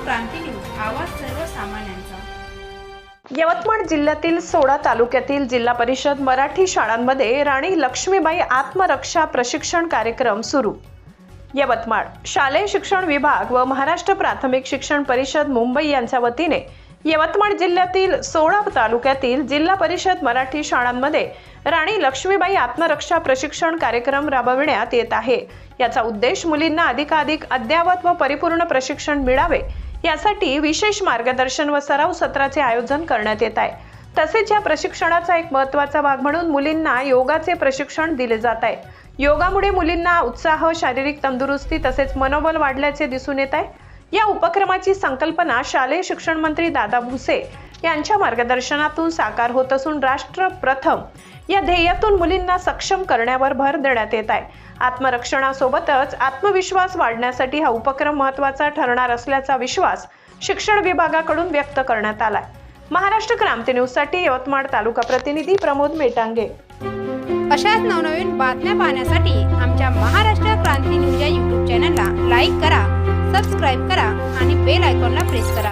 क्रांती news, आवाज सर्वसामान्यांचा। यवतमाळ जिल्ह्यातील 16 तालुक्यातील जिल्हा परिषद मराठी शाळांमध्ये राणी लक्ष्मीबाई आत्मरक्षा प्रशिक्षण कार्यक्रम सुरू। यवतमाळ शालेय शिक्षण विभाग व महाराष्ट्र प्राथमिक शिक्षण परिषद मुंबई यांच्या वतीने यवतमाळ जिल्ह्यातील 16 तालुक्यातील जिल्हा परिषद मराठी शाळांमध्ये राणी लक्ष्मीबाई आत्मरक्षा प्रशिक्षण कार्यक्रम राबविण्यात येत आहे। याचा उद्देश मुलींना अधिकाधिक अद्ययावत व परिपूर्ण प्रशिक्षण मिळावे यासाठी विशेष मार्गदर्शन व सराव सत्राचे आयोजन करण्यात येत आहे। तसेच या प्रशिक्षणाचा एक महत्त्वाचा भाग म्हणून मुलींना योगाचे प्रशिक्षण दिले जात आहे। योगामुळे मुलींना उत्साह, शारीरिक तंदुरुस्ती तसेच मनोबल वाढल्याचे दिसून येत आहे। या उपक्रमाची संकल्पना शालेय शिक्षण मंत्री दादा भुसे यांच्या मार्गदर्शनातून साकार होत असून राष्ट्र प्रथम या ध्येयातून मुलींना सक्षम करण्यावर भर देण्यात येत आहे। आत्मरक्षणासोबतच आत्मविश्वास वाढण्यासाठी हा उपक्रम महत्त्वाचा ठरणार असल्याचा विश्वास शिक्षण विभागाकडून व्यक्त करण्यात आला। महाराष्ट्र क्रांती न्यूज साठी यवतमाळ तालुका प्रतिनिधी प्रमोद मेटांगे। अशाच नवनवीन बातम्या पाहण्यासाठी आमच्या महाराष्ट्र क्रांती न्यूज या YouTube चॅनलला लाईक करा, सबस्क्राईब करा आणि बेल आयकॉनला प्रेस करा।